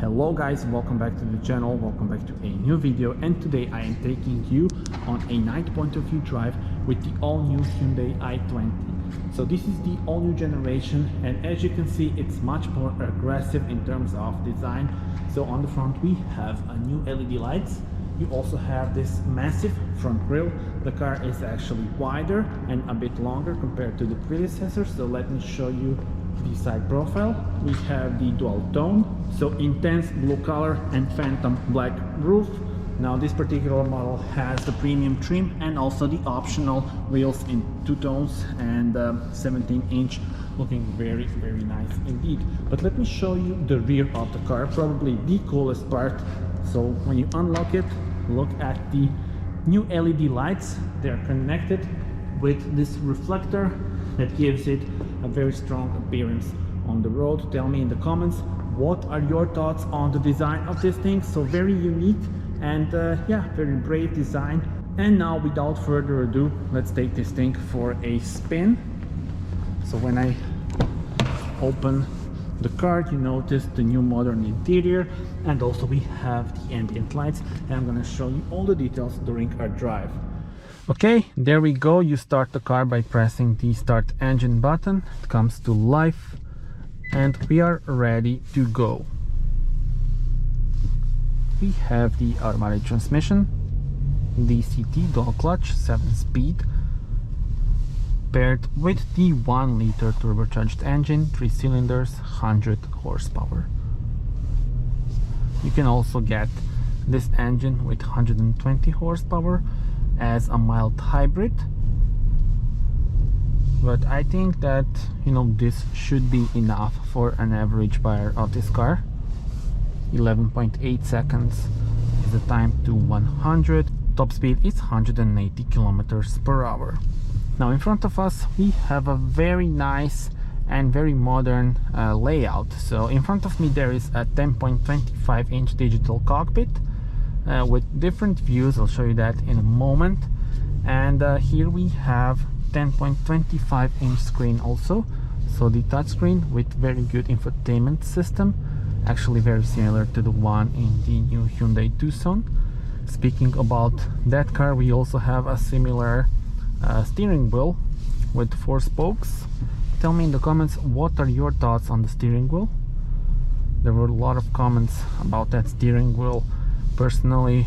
Hello guys, welcome back to the channel, welcome back to a new video, and today I am taking you on a night point of view drive with the all new Hyundai i20. So this is the all new generation, and as you can see it's much more aggressive in terms of design. So on the front we have a new LED lights. You also have this massive front grille. The car is actually wider and a bit longer compared to the predecessor, so let me show you the side profile. We have the dual tone, so intense blue color and phantom black roof. Now this particular model has the premium trim and also the optional wheels in two tones and 17-inch, looking very nice indeed. But let me show you the rear of the car, probably the coolest part. So when you unlock it, look at the new LED lights. They are connected with this reflector that gives it a very strong appearance on the road. Tell me in the comments, what are your thoughts on the design of this thing? So very unique and yeah, very brave design. And now without further ado, let's take this thing for a spin. So when I open the car, you notice the new modern interior, and also we have the ambient lights, and I'm gonna show you all the details during our drive. Okay, there we go. You start the car by pressing the start engine button. It comes to life and we are ready to go. We have the automatic transmission, DCT dual clutch, 7-speed, paired with the 1-liter turbocharged engine, 3 cylinders, 100 horsepower. You can also get this engine with 120 horsepower as a mild hybrid, but I think that, you know, this should be enough for an average buyer of this car. 11.8 seconds is the time to 100. Top speed is 180 kilometers per hour. Now in front of us we have a very nice and very modern layout. So in front of me there is a 10.25-inch digital cockpit with different views. I'll show you that in a moment. And here we have 10.25-inch screen also, so the touchscreen with very good infotainment system, actually very similar to the one in the new Hyundai Tucson. Speaking about that car, we also have a similar steering wheel with 4 spokes. Tell me in the comments, what are your thoughts on the steering wheel? There were a lot of comments about that steering wheel. Personally,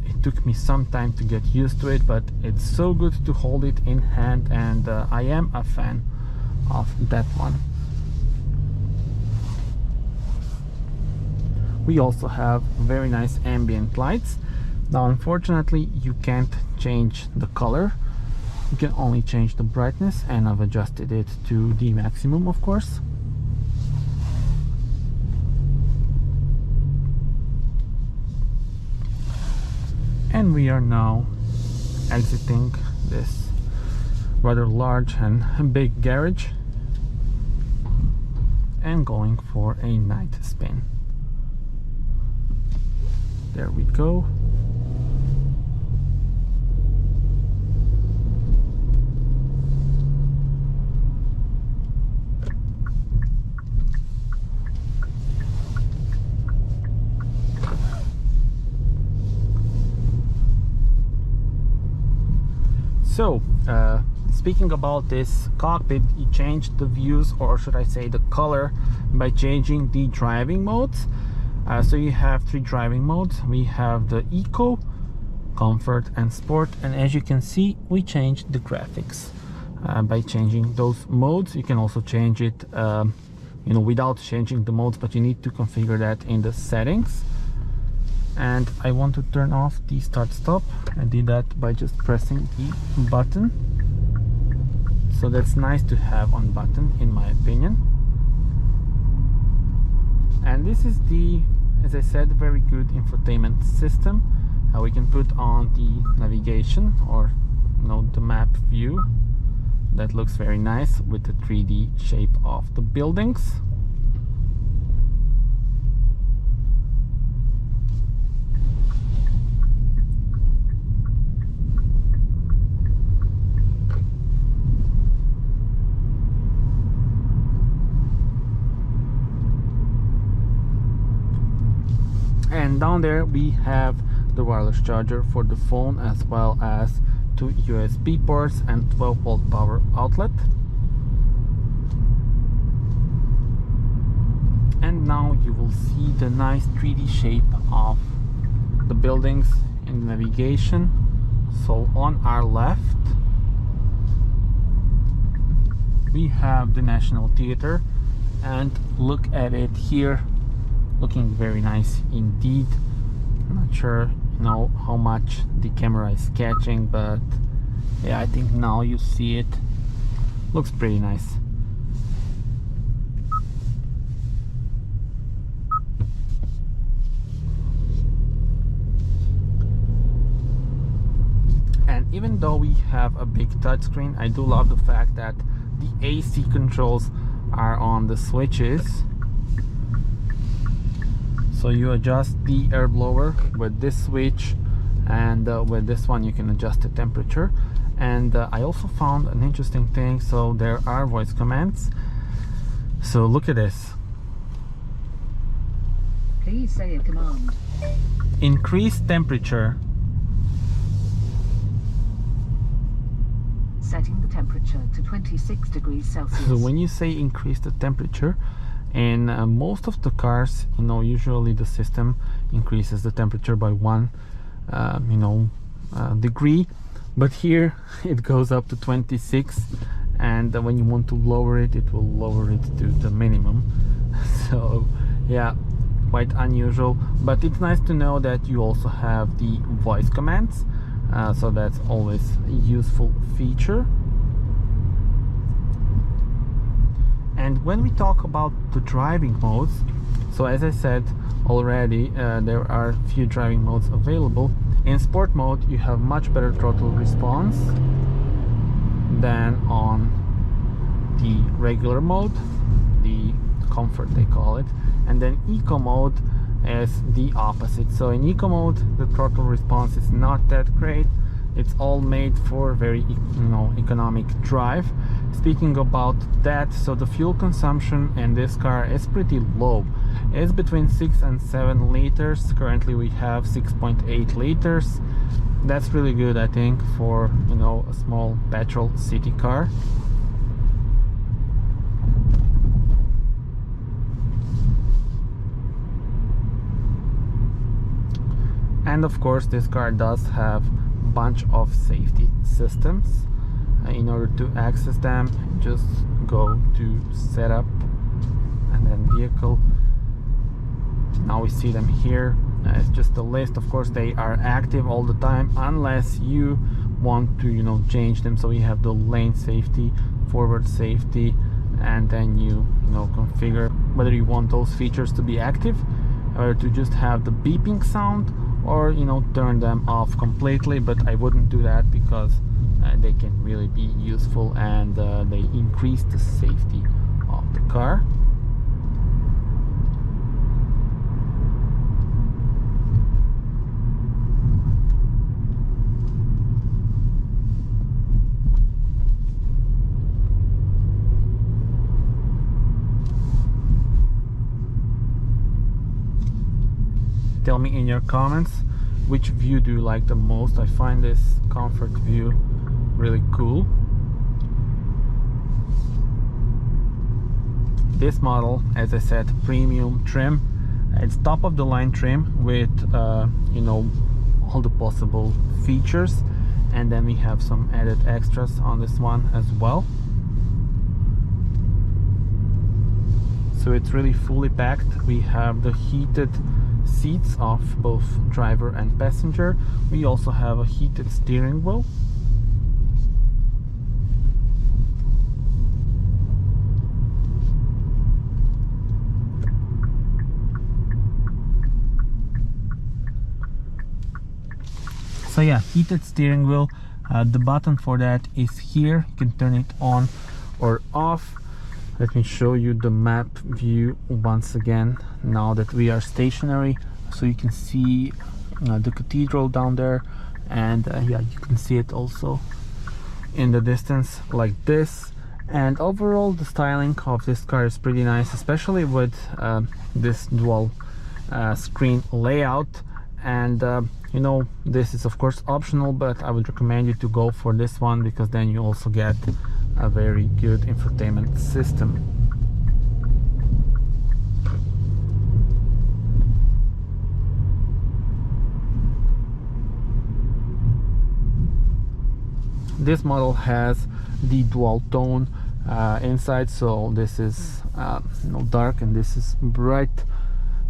it took me some time to get used to it, but it's so good to hold it in hand, and I am a fan of that one. We also have very nice ambient lights. Now unfortunately you can't change the color, you can only change the brightness, and I've adjusted it to the maximum, of course. And we are now exiting this rather large and big garage and going for a night spin. There we go. So, speaking about this cockpit, you changed the views, or should I say the color, by changing the driving modes. So you have 3 driving modes. We have the Eco, Comfort and Sport, and as you can see we changed the graphics by changing those modes. You can also change it you know, without changing the modes, but you need to configure that in the settings. And I want to turn off the start stop. I did that by just pressing the button, so that's nice to have on button in my opinion. And this is the, as I said, very good infotainment system. We can put on the navigation, or you know, the map view. That looks very nice with the 3D shape of the buildings. And down there we have the wireless charger for the phone, as well as 2 USB ports and 12-volt power outlet. And now you will see the nice 3D shape of the buildings in navigation. So on our left we have the National Theatre, and look at it here, looking very nice indeed. I'm not sure how much the camera is catching, but yeah, I think now you see it. Looks pretty nice. And even though we have a big touchscreen, I do love the fact that the AC controls are on the switches. So you adjust the air blower with this switch, and with this one you can adjust the temperature. And I also found an interesting thing. So there are voice commands. So look at this. Please say a command. Increase temperature. Setting the temperature to 26 degrees Celsius. So when you say increase the temperature, in most of the cars, usually the system increases the temperature by 1 degree, but here it goes up to 26, and when you want to lower it, it will lower it to the minimum. So yeah, quite unusual, but it's nice to know that you also have the voice commands, so that's always a useful feature. And when we talk about the driving modes, so as I said already, there are a few driving modes available. In sport mode you have much better throttle response than on the regular mode, the comfort they call it. And then eco mode is the opposite. So in eco mode the throttle response is not that great. It's all made for very economic drive. Speaking about that, so the fuel consumption in this car is pretty low. It's between 6 and 7 liters. Currently we have 6.8 liters. That's really good, I think, for a small petrol city car. And of course this car does have bunch of safety systems. In order to access them, just go to setup and then vehicle. Now we see them here. It's just a list. Of course they are active all the time unless you want to change them. So we have the lane safety, forward safety, and then you configure whether you want those features to be active or to just have the beeping sound, or turn them off completely. But I wouldn't do that because they can really be useful, and they increase the safety of the car. Tell me in your comments which view do you like the most. I find this comfort view really cool. This model, as I said, premium trim. It's top of the line trim with all the possible features, and then we have some added extras on this one as well. So it's really fully packed. We have the heated seats of both driver and passenger. We also have a heated steering wheel. So yeah, heated steering wheel. The button for that is here. You can turn it on or off. Let me show you the map view once again now that we are stationary. So you can see the cathedral down there, and yeah, you can see it also in the distance like this. And overall the styling of this car is pretty nice, especially with this dual screen layout. And you know, this is of course optional, but I would recommend you to go for this one, because then you also get a very good infotainment system. This model has the dual tone inside, so this is you know, dark and this is bright.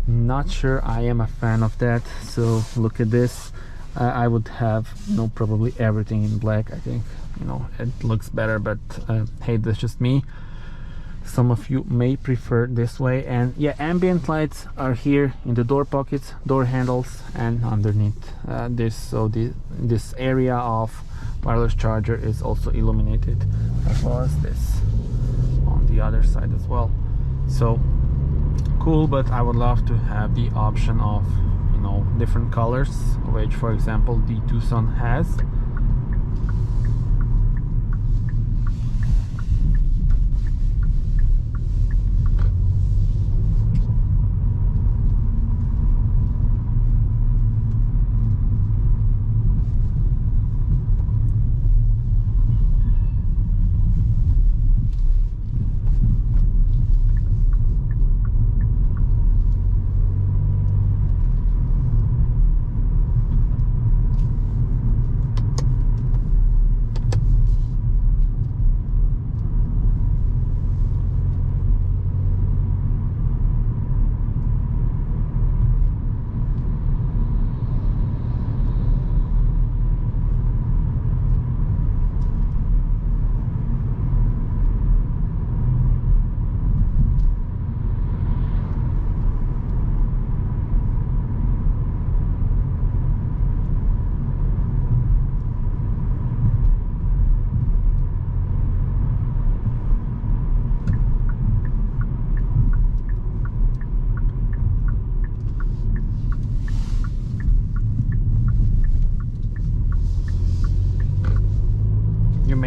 Not sure I am a fan of that, so look at this. I would have, you know, probably everything in black. I think, you know, it looks better, but hey, that's just me. Some of you may prefer this way. And yeah, ambient lights are here in the door pockets, door handles, and underneath this. So this area of wireless charger is also illuminated, as well as this on the other side as well. So cool, but I would love to have the option of, you know, different colors, which for example the Tucson has.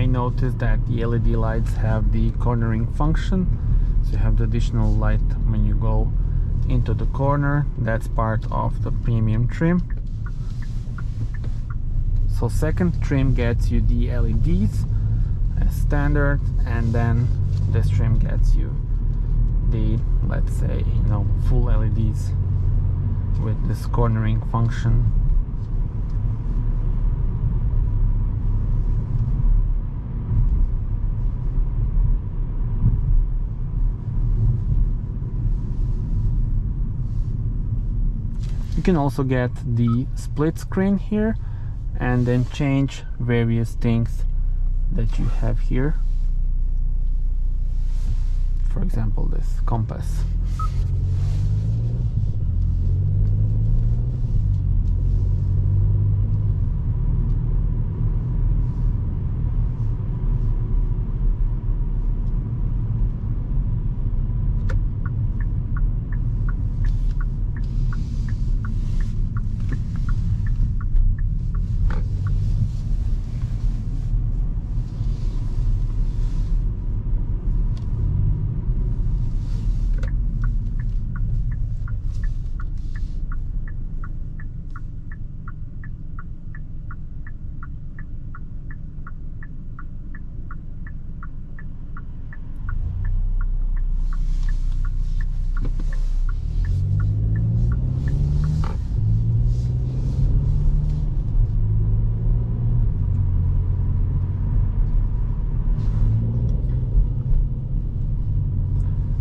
Notice that the LED lights have the cornering function, so you have the additional light when you go into the corner. That's part of the premium trim. So second trim gets you the LEDs as standard, and then this trim gets you the, let's say, you know, full LEDs with this cornering function. You can also get the split screen here and then change various things that you have here. For example, this compass.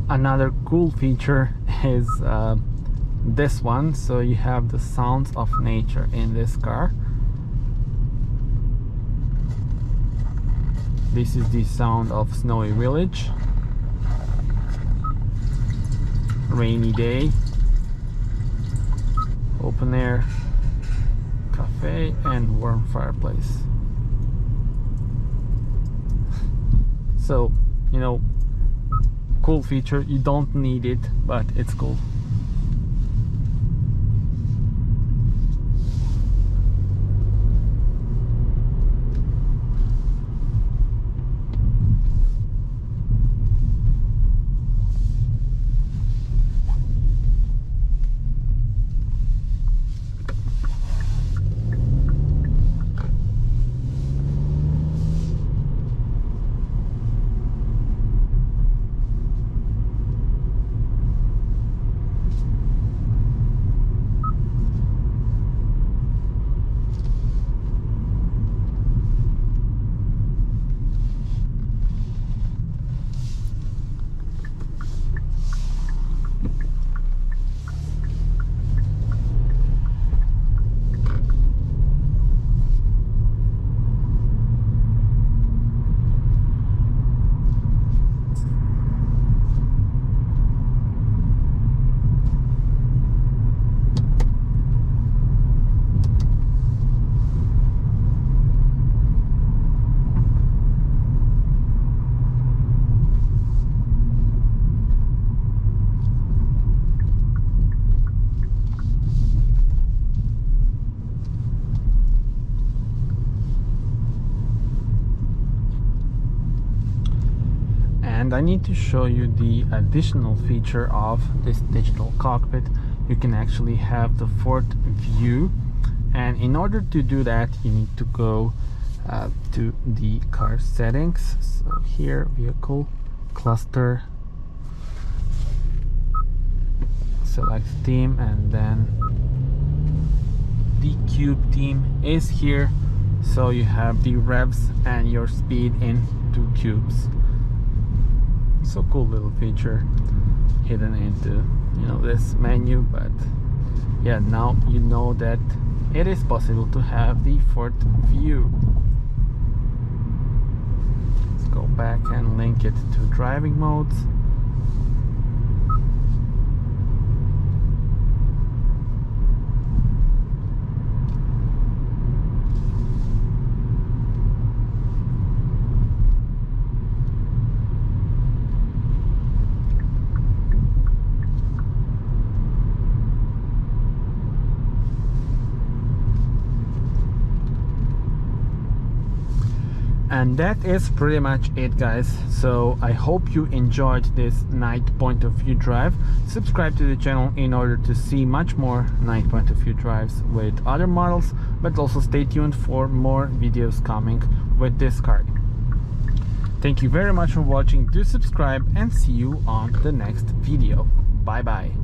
Another cool feature is this one. So you have the sounds of nature in this car. This is the sound of snowy village, rainy day, open air, cafe, and warm fireplace. So, you know, cool feature. You don't need it, but it's cool. And I need to show you the additional feature of this digital cockpit. You can actually have the fourth view, and in order to do that you need to go to the car settings. So here, vehicle cluster, select theme, and then the cube theme is here, so you have the revs and your speed in 2 cubes. So cool little feature hidden into, you know, this menu. But yeah, now you know that it is possible to have the fourth view. Let's go back and link it to driving modes. And that is pretty much it, guys. So I hope you enjoyed this night point of view drive. Subscribe to the channel in order to see much more night point of view drives with other models, but also stay tuned for more videos coming with this car. Thank you very much for watching. Do subscribe and see you on the next video. Bye bye.